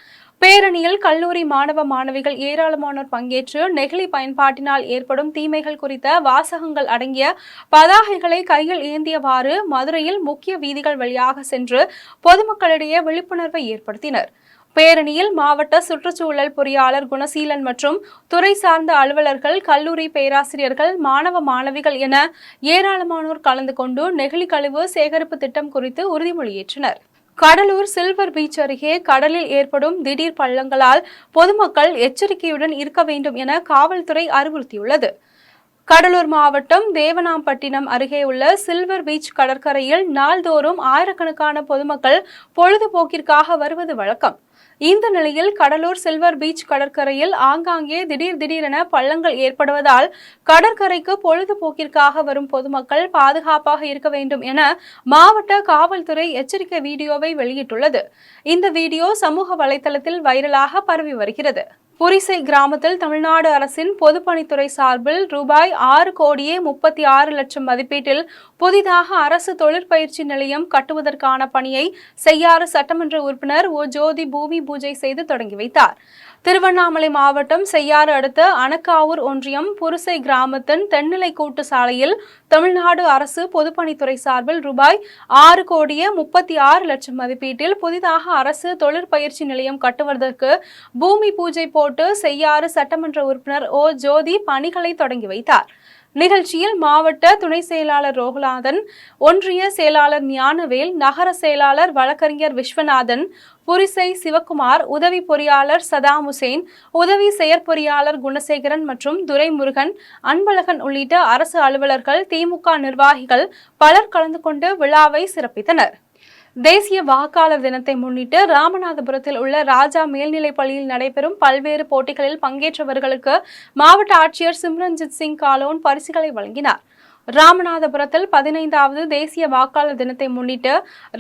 பேரணியில் கல்லூரி மாணவ மாணவிகள் ஏராளமானோர் பங்கேற்று நெகிழி பயன்பாட்டினால் ஏற்படும் தீமைகள் குறித்த வாசகங்கள் அடங்கிய பதாகைகளை கையில் ஏந்தியவாறு மதுரையில் முக்கிய வீதிகள் வழியாக சென்று பொதுமக்களிடையே விழிப்புணர்வை ஏற்படுத்தினர். பேரணியில் மாவட்ட சுற்றுச்சூழல் பொறியாளர் குணசீலன் மற்றும் துறை சார்ந்த அலுவலர்கள், கல்லூரி பேராசிரியர்கள், மாணவ மாணவிகள் என ஏராளமானோர் கலந்து கொண்டு நெகிழி கழிவு சேகரிப்பு திட்டம் குறித்து உறுதிமொழியேற்றனர். கடலூர் சில்வர் பீச் அருகே கடலில் ஏற்படும் திடீர் பள்ளங்களால் பொதுமக்கள் எச்சரிக்கையுடன் இருக்க வேண்டும் என காவல்துறை அறிவுறுத்தியுள்ளது. கடலூர் மாவட்டம் தேவனாம்பட்டினம் அருகே உள்ள சில்வர் பீச் கடற்கரையில் நாள்தோறும் ஆயிரக்கணக்கான பொதுமக்கள் பொழுதுபோக்கிற்காக வருவது வழக்கம். இந்த நிலையில் கடலூர் சில்வர் பீச் கடற்கரையில் ஆங்காங்கே திடீரென பள்ளங்கள் ஏற்படுவதால் கடற்கரைக்கு பொழுதுபோக்கிற்காக வரும் பொதுமக்கள் பாதுகாப்பாக இருக்க வேண்டும் என மாவட்ட காவல்துறை எச்சரிக்கை வீடியோவை வெளியிட்டுள்ளது. இந்த வீடியோ சமூக வலைதளத்தில் வைரலாக பரவி வருகிறது. புரிசை கிராமத்தில் தமிழ்நாடு அரசின் பொதுப்பணித்துறை சார்பில் ரூபாய் 6,36,00,000 மதிப்பீட்டில் புதிதாக அரசு தொழிற்பயிற்சி நிலையம் கட்டுவதற்கான பணியை செய்யாறு சட்டமன்ற உறுப்பினர் ஓ ஜோதி பூமி பூஜை செய்து தொடங்கி வைத்தார். திருவண்ணாமலை மாவட்டம் செய்யாறு அடுத்த அணக்காவூர் ஒன்றியம் புரிசை கிராமத்தின் தென்னிலை கூட்டு சாலையில் தமிழ்நாடு அரசு பொதுப்பணித்துறை சார்பில் ரூபாய் 6,36,00,000 மதிப்பீட்டில் புதிதாக அரசு தொழிற்பயிற்சி நிலையம் கட்டுவதற்கு பூமி பூஜை போட்டு செய்யாறு சட்டமன்ற உறுப்பினர் ஓ ஜோதி பணிகளை தொடங்கி வைத்தார். நிகழ்ச்சியில் மாவட்ட துணை செயலாளர் ரோகுநாதன், ஒன்றிய செயலாளர் ஞானவேல், நகர செயலாளர் வழக்கறிஞர் விஸ்வநாதன், புரிசை சிவக்குமார், உதவி பொறியாளர் சதாம் ஹுசேன், உதவி செயற்பொறியாளர் குணசேகரன் மற்றும் துரைமுருகன், அன்பழகன் உள்ளிட்ட அரசு அலுவலர்கள், திமுக நிர்வாகிகள் பலர் கலந்து கொண்டு விழாவை சிறப்பித்தனர். தேசிய வாக்காளர் தினத்தை முன்னிட்டு ராமநாதபுரத்தில் உள்ள ராஜா மேல்நிலைப் பள்ளியில் நடைபெறும் பல்வேறு போட்டிகளில் பங்கேற்றவர்களுக்கு மாவட்ட ஆட்சியர் சிம்ரன்ஜித் சிங் காலோன் பரிசுகளை வழங்கினார். ராமநாதபுரத்தில் 15வது தேசிய வாக்காளர் தினத்தை முன்னிட்டு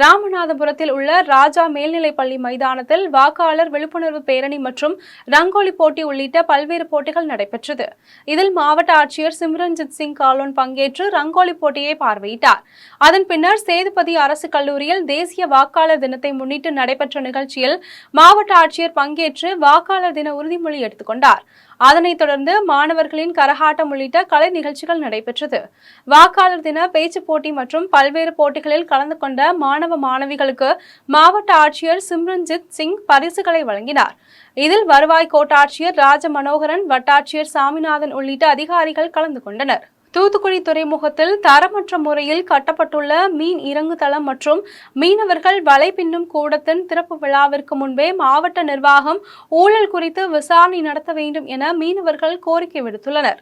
ராமநாதபுரத்தில் உள்ள ராஜா மேல்நிலைப் பள்ளி மைதானத்தில் வாக்காளர் விழிப்புணர்வு பேரணி மற்றும் ரங்கோலி போட்டி உள்ளிட்ட பல்வேறு போட்டிகள் நடைபெற்றது. இதில் மாவட்ட ஆட்சியர் சிம்ரன்ஜித் சிங் காலோன் பங்கேற்று ரங்கோலி போட்டியை பார்வையிட்டார். அதன் பின்னர் சேதுபதி அரசு கல்லூரியில் தேசிய வாக்காளர் தினத்தை முன்னிட்டு நடைபெற்ற நிகழ்ச்சியில் மாவட்ட ஆட்சியர் பங்கேற்று வாக்காளர் தின உறுதிமொழி எடுத்துக் கொண்டார். அதனைத் தொடர்ந்து மாணவர்களின் கரகாட்டம் உள்ளிட்ட கலை நிகழ்ச்சிகள் நடைபெற்றது. வாக்காளர் தின பேச்சு போட்டி மற்றும் பல்வேறு போட்டிகளில் கலந்து கொண்ட மாணவ மாணவிகளுக்கு மாவட்ட ஆட்சியர் சிம்ரன்ஜித் சிங் பரிசுகளை வழங்கினார். இதில் வருவாய் கோட்டாட்சியர் ராஜ மனோகரன், வட்டாட்சியர் சாமிநாதன் உள்ளிட்ட அதிகாரிகள் கலந்து கொண்டனர். தூத்துக்குடி துறைமுகத்தில் தரமற்ற முறையில் கட்டப்பட்டுள்ள மீன் இறங்கு தளம் மற்றும் மீனவர்கள் வலை பின்னும் கூடத்தின் திறப்பு விழாவிற்கு முன்பே மாவட்ட நிர்வாகம் ஊழல் குறித்து விசாரணை நடத்த வேண்டும் என மீனவர்கள் கோரிக்கை விடுத்துள்ளனர்.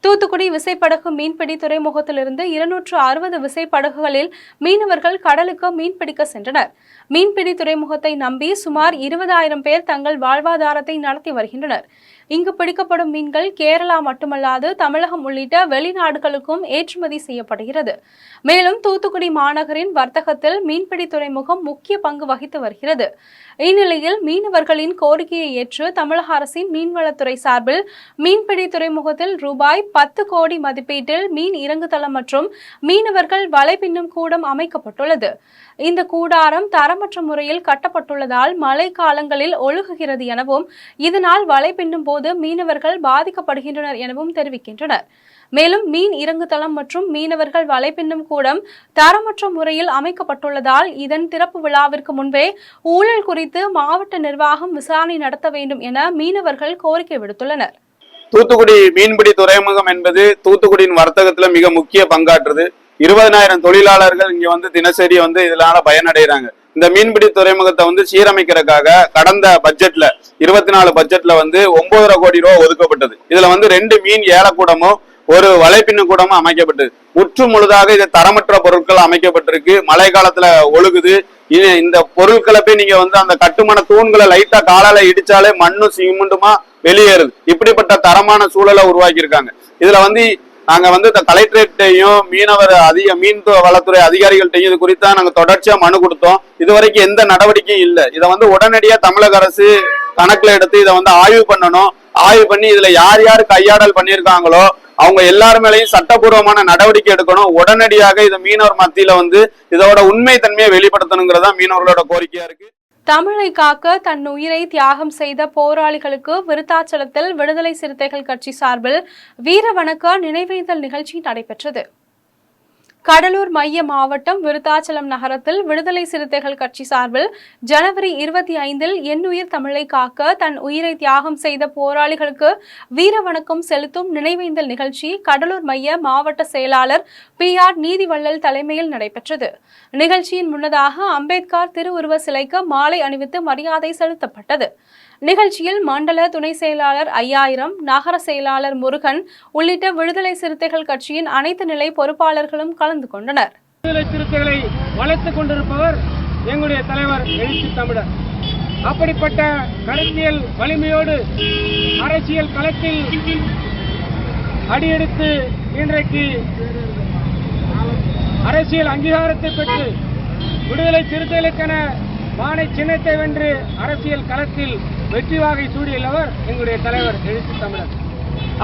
தூத்துக்குடி விசைப்படகு மீன்பிடி துறைமுகத்திலிருந்து 260 விசைப்படகுகளில் மீனவர்கள் கடலுக்கு மீன்பிடிக்க சென்றனர். மீன்பிடி துறைமுகத்தை நம்பி சுமார் 20,000 பேர் தங்கள் வாழ்வாதாரத்தை நடத்தி வருகின்றனர். இங்கு பிடிக்கப்படும் மீன்கள் கேரளா மட்டுமல்லாது தமிழகம் உள்ளிட்ட வெளிநாடுகளுக்கும் ஏற்றுமதி செய்யப்படுகிறது. மேலும் தூத்துக்குடி மாநகரின் வர்த்தகத்தில் மீன்பிடி துறைமுகம் முக்கிய பங்கு வகித்து வருகிறது. இந்நிலையில் மீனவர்களின் கோரிக்கையை ஏற்று தமிழக அரசின் மீன்வளத்துறை சார்பில் மீன்பிடி துறைமுகத்தில் ரூபாய் 10 கோடி மதிப்பீட்டில் மீன் இறங்குதளம் மற்றும் மீனவர்கள் வலை பின்னும் கூடம் அமைக்கப்பட்டுள்ளது. இந்த கூடாரம் தரமற்ற முறையில் கட்டப்பட்டுள்ளதால் மழை காலங்களில் ஒழுகுகிறது எனவும் இதனால் வலை பின்னும் போது மீனவர்கள் பாதிக்கப்படுகின்றனர் எனவும் தெரிவிக்கின்றனர். மேலும் மீன் இறங்குதளம் மற்றும் மீனவர்கள் வலை பின்னும் கூடம் தரமற்ற முறையில் அமைக்கப்பட்டுள்ளதால் இதன் திறப்பு விழாவிற்கு முன்பே ஊழல் குறித்து மாவட்ட நிர்வாகம் விசாரணை நடத்த வேண்டும் என மீனவர்கள் கோரிக்கை விடுத்துள்ளனர்.
தூத்துக்குடி மீன்பிடி துறைமுகம் என்பது தூத்துக்குடியின் வர்த்தகத்துல மிக முக்கிய பங்காற்றுது. 20,000 தொழிலாளர்கள் இங்க தினசரி இதனால பயனடைகிறாங்க. இந்த மீன்பிடி துறைமுகத்தை சீரமைக்கிறதுக்காக கடந்த பட்ஜெட்ல 24 பட்ஜெட்ல 9,5 கோடி ரூபாய் ஒதுக்கப்பட்டது. இதுல 2 மீன் ஏலக்கூடமும் ஒரு வலைப்பின்னு கூடமும் அமைக்கப்பட்டது. முற்று முழுதாக இது தரமற்ற பொருட்கள் அமைக்கப்பட்டிருக்கு. மழை காலத்துல ஒழுகுது. இந்த பொருட்களை போய் நீங்க அந்த கட்டுமான தூண்களை லைட்டா காலால இடிச்சாலே மண்ணும் சிமெண்ட்டுமா வெளியேறுது. இப்படிப்பட்ட தரமான சூழலை உருவாக்கி இருக்காங்க. இதுல நாங்க கலெக்டரேட்டையும் மீனவர் மீன் வளத்துறை அதிகாரிகள்ட்டையும் இது குறித்தா நாங்க தொடர்ச்சியா மனு கொடுத்தோம். இதுவரைக்கும் எந்த நடவடிக்கையும் இல்லை. இதை உடனடியா தமிழக அரசு கணக்குல எடுத்து இதை ஆய்வு பண்ணணும். ஆய்வு பண்ணி இதுல யார் யார் கையாடல் பண்ணியிருக்காங்களோ அவங்க எல்லார் மேலையும் சட்டபூர்வமான நடவடிக்கை எடுக்கணும். உடனடியாக இதை மீனவர் மத்தியில இதோட உண்மை தன்மையை வெளிப்படுத்தணுங்கிறதா மீனவர்களோட கோரிக்கையா இருக்கு.
தமிழை காக்க தன் உயிரை தியாகம் செய்த போராளிகளுக்கு விருத்தாச்சலத்தில் விடுதலை சிறுத்தைகள் கட்சி சார்பில் வீர வணக்க நினைவேந்தல் நிகழ்ச்சி நடைபெற்றது. கடலூர் மைய மாவட்டம் விருத்தாச்சலம் நகரத்தில் விடுதலை சிறுத்தைகள் கட்சி சார்பில் ஜனவரி 25இல் என்னுயிர் தமிழை காக்க தன் உயிரை தியாகம் செய்த போராளிகளுக்கு வீர வணக்கம் செலுத்தும் நினைவேந்தல் நிகழ்ச்சி கடலூர் மைய மாவட்ட செயலாளர் PR நீதிவள்ளல் தலைமையில் நடைபெற்றது. நிகழ்ச்சியின் முன்னதாக அம்பேத்கர் திருவுருவ சிலைக்கு மாலை அணிவித்து மரியாதை செலுத்தப்பட்டது. நிகழ்ச்சியில் மண்டல துணை செயலாளர் 5000, நகர செயலாளர் முருகன் உள்ளிட்ட விடுதலை சிறுத்தைகள் கட்சியின் அனைத்து நிலை பொறுப்பாளர்களும் கலந்து கொண்டனர்.
விடுதலை சிறுத்தைகளை வளர்த்துக் கொண்டிருப்பவர் எங்களுடைய தலைவர் எழுச்சி தமிழர். அப்படிப்பட்ட கருத்தியல் வலிமையோடு அரசியல் களத்தில் அடியெடுத்து இன்றைக்கு அரசியல் அங்கீகாரத்தை பெற்று விடுதலை சிறுத்தைகளுக்கென மானை சின்னத்தை வென்று அரசியல் களத்தில் வெற்றி வாகை சூடியுள்ளவர் எங்களுடைய தலைவர் எழுச்சி தமிழர்.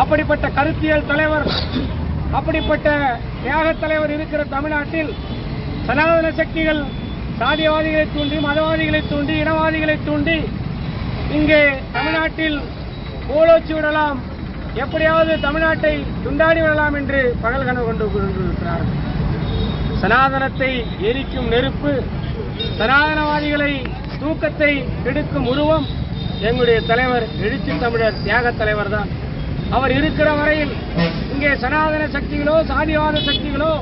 அப்படிப்பட்ட கருத்தியல் தலைவர், அப்படிப்பட்ட தியாக தலைவர் இருக்கிற தமிழ்நாட்டில் சனாதன சக்திகள் சாதியவாதிகளை தூண்டி, மதவாதிகளை தூண்டி, இனவாதிகளை தூண்டி இங்கே தமிழ்நாட்டில் கோலோச்சி விடலாம், எப்படியாவது தமிழ்நாட்டை துண்டாடி விடலாம் என்று பகல் கனவு கொண்டு கொண்டிருக்கிறார்கள். சனாதனத்தை எரிக்கும் நெருப்பு, சனாதனவாதிகளை தூக்கத்தை கெடுக்கும் உருவம் எங்களுடைய தலைவர் எழுச்சி தமிழர் தியாக தலைவர் தான். அவர் இருக்கிற வரையில் இங்கே சனாதன சக்திகளோ, சாதிவாத சக்திகளோ,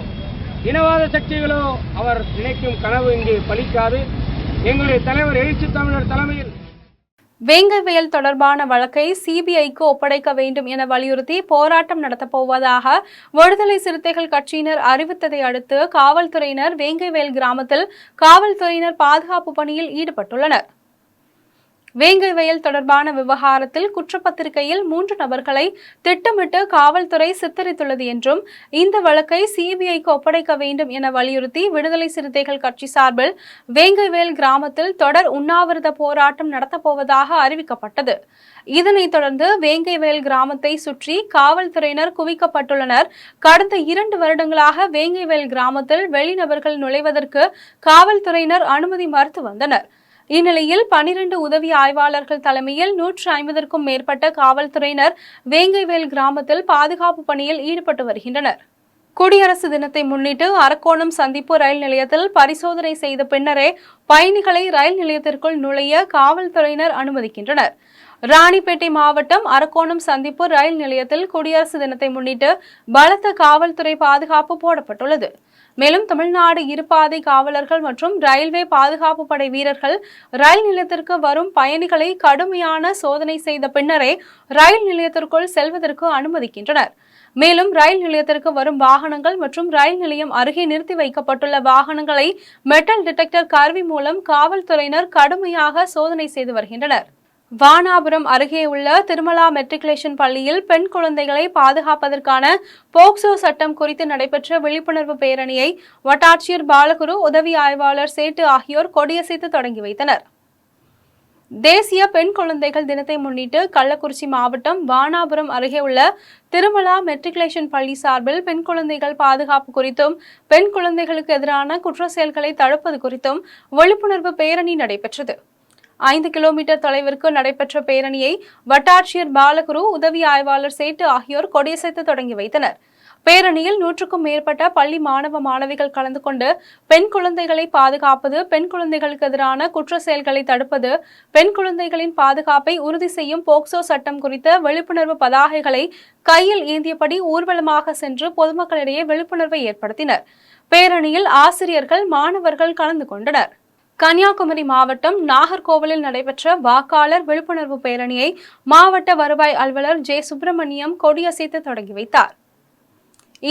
இனவாத சக்திகளோ அவர் நினைக்கும் கனவு இங்கே பலிக்காது. எங்களுடைய தலைவர் எழுச்சி தமிழர் தலைமையில்
வேங்கை வயல் தொடர்பான வழக்கை சிபிஐக்கு ஒப்படைக்க வேண்டும் என வலியுறுத்தி போராட்டம் நடத்தப்போவதாக விடுதலை சிறுத்தைகள் கட்சியினர் அறிவித்ததை அடுத்து காவல்துறையினர் வேங்கை வயல் கிராமத்தில் காவல்துறையினர் பாதுகாப்பு பணியில் ஈடுபட்டுள்ளனர். வேங்கை வயல் தொடர்பான விவகாரத்தில் குற்றப்பத்திரிகையில் 3 நபர்களை திட்டமிட்டு காவல்துறை சித்தரித்துள்ளது என்றும் இந்த வழக்கை சிபிஐக்கு ஒப்படைக்க வேண்டும் என வலியுறுத்தி விடுதலை சிறுத்தைகள் கட்சி சார்பில் வேங்கை வயல் கிராமத்தில் தொடர் உண்ணாவிரத போராட்டம் நடத்தப்போவதாக அறிவிக்கப்பட்டது. இதனைத் தொடர்ந்து வேங்கை வயல் கிராமத்தை சுற்றி காவல்துறையினர் குவிக்கப்பட்டுள்ளனர். கடந்த 2 வருடங்களாக வேங்கை வயல் கிராமத்தில் வெளிநபர்கள் நுழைவதற்கு காவல்துறையினர் அனுமதி மறுத்து வந்தனர். இந்நிலையில் 12 உதவி ஆய்வாளர்கள் தலைமையில் 150க்கும் மேற்பட்ட காவல்துறையினர் வேங்கை வயல் கிராமத்தில் பாதுகாப்பு பணியில் ஈடுபட்டு வருகின்றனர். குடியரசு தினத்தை முன்னிட்டு அரக்கோணம் சந்திப்பு ரயில் நிலையத்தில் பரிசோதனை செய்த பின்னரே பயணிகளை ரயில் நிலையத்திற்குள் நுழைய காவல்துறையினர் அனுமதிக்கின்றனர். ராணிப்பேட்டை மாவட்டம் அரக்கோணம் சந்திப்பு ரயில் நிலையத்தில் குடியரசு தினத்தை முன்னிட்டு பலத்த காவல்துறை பாதுகாப்பு போடப்பட்டுள்ளது. மேலும் தமிழ்நாடு இருபாதை காவலர்கள் மற்றும் ரயில்வே பாதுகாப்பு படை வீரர்கள் ரயில் நிலையத்திற்கு வரும் பயணிகளை கடுமையான சோதனை செய்த பின்னரே ரயில் நிலையத்திற்குள் செல்வதற்கு அனுமதிக்கின்றனர். மேலும் ரயில் நிலையத்திற்கு வரும் வாகனங்கள் மற்றும் ரயில் நிலையம் அருகே நிறுத்தி வைக்கப்பட்டுள்ள வாகனங்களை மெட்டல் டிடெக்டர் கருவி மூலம் காவல்துறையினர் கடுமையாக சோதனை செய்து வருகின்றனர். வானாபுரம் அருகே உள்ள திருமலா மெட்ரிகுலேஷன் பள்ளியில் பெண் குழந்தைகளை பாதுகாப்பதற்கான போக்சோ சட்டம் குறித்து நடைபெற்ற விழிப்புணர்வு பேரணியை வட்டாட்சியர் பாலகுரு, உதவி ஆய்வாளர் சேட்டு ஆகியோர் கொடியசைத்து தொடங்கி வைத்தனர். தேசிய பெண் குழந்தைகள் தினத்தை முன்னிட்டு கள்ளக்குறிச்சி மாவட்டம் வானாபுரம் அருகே உள்ள திருமலா மெட்ரிகுலேஷன் பள்ளி சார்பில் பெண் குழந்தைகள் பாதுகாப்பு குறித்தும் பெண் குழந்தைகளுக்கு எதிரான குற்ற செயல்களை தடுப்பது குறித்தும் விழிப்புணர்வு பேரணி நடைபெற்றது. 5 கிலோமீட்டர் தொலைவிற்கு நடைபெற்ற பேரணியை வட்டாட்சியர் பாலகுரு, உதவி ஆய்வாளர் சேட்டு ஆகியோர் கொடியசைத்து தொடங்கி வைத்தனர். பேரணியில் 100க்கும் மேற்பட்ட பள்ளி மாணவ மாணவிகள் கலந்து கொண்டு பெண் குழந்தைகளை பாதுகாப்பது, பெண் குழந்தைகளுக்கு எதிரான குற்ற செயல்களை தடுப்பது, பெண் குழந்தைகளின் பாதுகாப்பை உறுதி செய்யும் போக்சோ சட்டம் குறித்த விழிப்புணர்வு பதாகைகளை கையில் ஏந்தியபடி ஊர்வலமாக சென்று பொதுமக்களிடையே விழிப்புணர்வை ஏற்படுத்தினர். பேரணியில் ஆசிரியர்கள், மாணவர்கள் கலந்து கொண்டனர். கன்னியாகுமரி மாவட்டம் நாகர்கோவிலில் நடைபெற்ற வாக்காளர் விழிப்புணர்வு பேரணியை மாவட்ட வருவாய் அலுவலர் ஜே. சுப்பிரமணியம் கொடியசைத்து தொடங்கி வைத்தார்.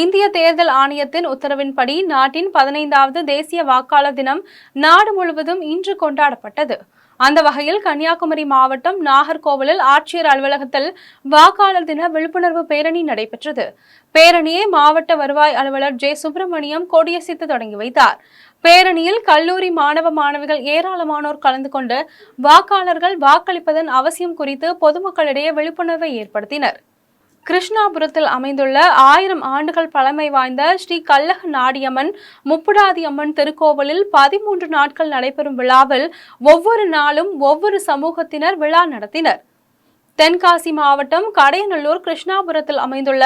இந்திய தேர்தல் ஆணையத்தின் உத்தரவின்படி நாட்டின் 15வது தேசிய வாக்காளர் தினம் நாடு முழுவதும் இன்று கொண்டாடப்பட்டது. அந்த வகையில் கன்னியாகுமரி மாவட்டம் நாகர்கோவிலில் ஆட்சியர் அலுவலகத்தில் வாக்காளர் தின விழிப்புணர்வு பேரணி நடைபெற்றது. பேரணியை மாவட்ட வருவாய் அலுவலர் ஜே. சுப்பிரமணியம் கொடியசைத்து தொடங்கி வைத்தார். பேரணியில் கல்லூரி மாணவ மாணவிகள் ஏராளமானோர் கலந்து கொண்டு வாக்காளர்கள் வாக்களிப்பதன் அவசியம் குறித்து பொதுமக்களிடையே விழிப்புணர்வை ஏற்படுத்தினர். கிருஷ்ணாபுரத்தில் அமைந்துள்ள 1000 ஆண்டுகள் பழமை வாய்ந்த ஸ்ரீ கல்லக நாடியம்மன் முப்புடாதி அம்மன் திருக்கோவிலில் 13 நாட்கள் நடைபெறும் விழாவில் ஒவ்வொரு நாளும் ஒவ்வொரு சமூகத்தினர் விழா நடத்தினர். தென்காசி மாவட்டம் கடையநல்லூர் கிருஷ்ணாபுரத்தில் அமைந்துள்ள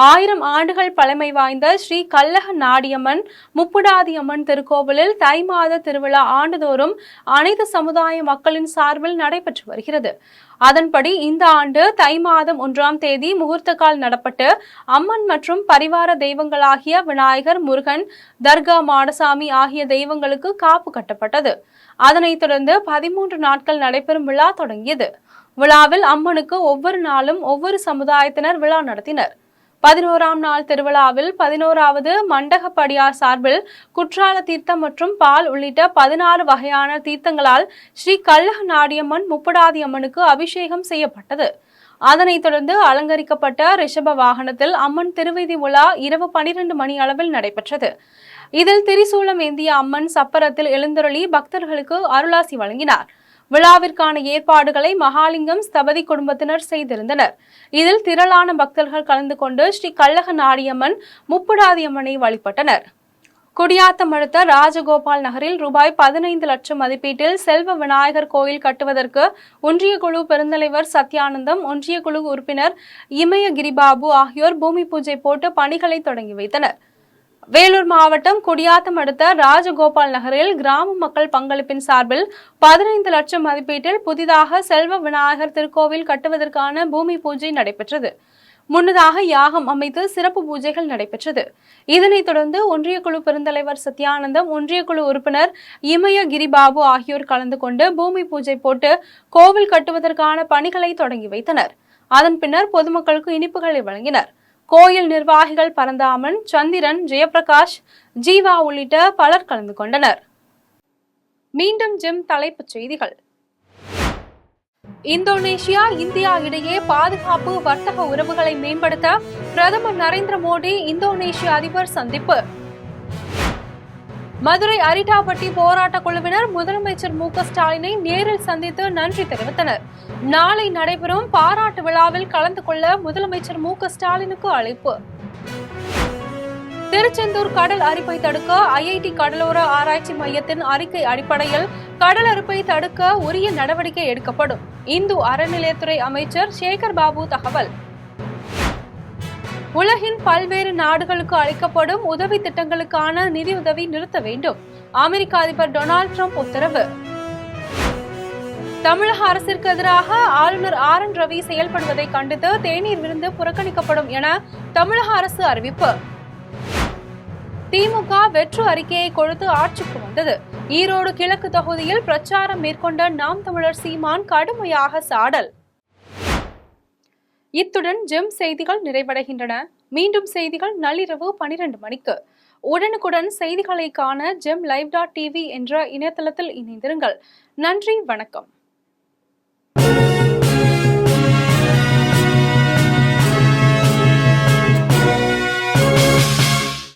1000 ஆண்டுகள் பழமை வாய்ந்த ஸ்ரீ கல்லக நாடியம்மன் முப்புடாதி அம்மன் திருக்கோவிலில் தை மாத திருவிழா ஆண்டுதோறும் அனைத்து சமுதாய மக்களின் சார்பில் நடைபெற்று வருகிறது. அதன்படி இந்த ஆண்டு தை மாதம் 1ஆம் தேதி முகூர்த்த கால் நடப்பட்டு அம்மன் மற்றும் பரிவார தெய்வங்களாகிய விநாயகர், முருகன், தர்கா மாடசாமி ஆகிய தெய்வங்களுக்கு காப்பு கட்டப்பட்டது. அதனைத் தொடர்ந்து 13 நாட்கள் நடைபெறும் விழா தொடங்கியது. விழாவில் அம்மனுக்கு ஒவ்வொரு நாளும் ஒவ்வொரு சமுதாயத்தினர் விழா நடத்தினர். 11ஆம் நாள் திருவிழாவில் 11வது மண்டகப்படியார் சார்பில் குற்றால தீர்த்தம் மற்றும் பால் உள்ளிட்ட 16 வகையான தீர்த்தங்களால் ஸ்ரீ கல்லக நாடியம்மன் முப்புடாதி அம்மனுக்கு அபிஷேகம் செய்யப்பட்டது. அதனைத் தொடர்ந்து அலங்கரிக்கப்பட்ட ரிஷப வாகனத்தில் அம்மன் திருவீதி உலா இரவு 12 மணி அளவில் நடைபெற்றது. இதில் திரிசூலம் ஏந்திய அம்மன் சப்பரத்தில் எழுந்தருளி பக்தர்களுக்கு அருளாசி வழங்கினார். விழாவிற்கான ஏற்பாடுகளை மகாலிங்கம் ஸ்தபதி குடும்பத்தினர் செய்திருந்தனர். இதில் திரளான பக்தர்கள் கலந்து கொண்டு ஸ்ரீ கள்ளக நாடியம்மன் முப்புடாதியம்மனை வழிபட்டனர். குடியாத்தம் அடுத்த ராஜகோபால் நகரில் ரூபாய் 15 லட்சம் மதிப்பீட்டில் செல்வ விநாயகர் கோயில் கட்டுவதற்கு ஒன்றிய குழு பெருந்தலைவர் சத்யானந்தம், ஒன்றிய குழு உறுப்பினர் இமய கிரிபாபு ஆகியோர் பூமி பூஜை போட்டு பணிகளை தொடங்கி வைத்தனர். வேலூர் மாவட்டம் குடியாத்தம் அடுத்த ராஜகோபால் நகரில் கிராம மக்கள் பங்களிப்பின் சார்பில் 15 லட்சம் மதிப்பீட்டில் புதிதாக செல்வ விநாயகர் திருக்கோவில் கட்டுவதற்கான பூமி பூஜை நடைபெற்றது. முன்னதாக யாகம் அமைத்து சிறப்பு பூஜைகள் நடைபெற்றது. இதனைத் தொடர்ந்து ஒன்றிய குழு பெருந்தலைவர் சத்யானந்தம், ஒன்றிய குழு உறுப்பினர் இமய கிரிபாபு ஆகியோர் கலந்து கொண்டு பூமி பூஜை போட்டு கோவில் கட்டுவதற்கான பணிகளை தொடங்கி வைத்தனர். அதன் பின்னர் பொதுமக்களுக்கு இனிப்புகளை வழங்கினர். கோயில் நிர்வாகிகள் பரந்தாமன், சந்திரன், ஜெயபிரகாஷ், ஜீவா உள்ளிட்ட பலர் கலந்து கொண்டனர். மீண்டும் ஜிம் தலைப்புச் செய்திகள். இந்தோனேஷியா இந்தியா இடையே பாதுகாப்பு வர்த்தக உறவுகளை மேம்படுத்த பிரதமர் நரேந்திர மோடி இந்தோனேஷிய அதிபர் சந்திப்பு. மதுரை அரிட்டாபட்டி போராட்ட குழுவினர் முதலமைச்சர் மு.க.ஸ்டாலினை நேரில் சந்தித்து நன்றி தெரிவித்தனர். நாளை நடைபெறும் பாராட்டு விழாவில் கலந்து கொள்ள முதலமைச்சர் மு.க.ஸ்டாலினுக்கு அழைப்பு. திருச்செந்தூர் கடல் அரிப்பை தடுக்க ஐஐடி கடலோர ஆராய்ச்சி மையத்தின் அறிக்கை அடிப்படையில் கடல் அரிப்பை தடுக்க உரிய நடவடிக்கை எடுக்கப்படும். இந்து அறநிலையத்துறை அமைச்சர் சேகர் பாபு தகவல். உலகின் பல்வேறு நாடுகளுக்கு அளிக்கப்படும் உதவி திட்டங்களுக்கான நிதியுதவி நிறுத்த வேண்டும். அமெரிக்க அதிபர் டொனால்டு டிரம்ப் உத்தரவு. தமிழக அரசிற்கு எதிராக ஆளுநர் ஆர்.என். ரவி செயல்படுவதை கண்டித்து தேநீர் விருந்து புறக்கணிக்கப்படும் என தமிழக அரசு அறிவிப்பு. திமுக வெற்று அறிக்கையை கொடுத்து ஆட்சிக்கு வந்தது. ஈரோடு கிழக்கு தொகுதியில் பிரச்சாரம் மேற்கொண்ட நாம் தமிழர் சீமான் கடுமையாக சாடல். இத்துடன் ஜெம் செய்திகள் நிறைவடைகின்றன. மீண்டும் செய்திகள் நள்ளிரவு 12 மணிக்கு. உடனுக்குடன் செய்திகளை காண GemLive.tv என்ற இணையதளத்தில் இணைந்திருங்கள். நன்றி, வணக்கம்.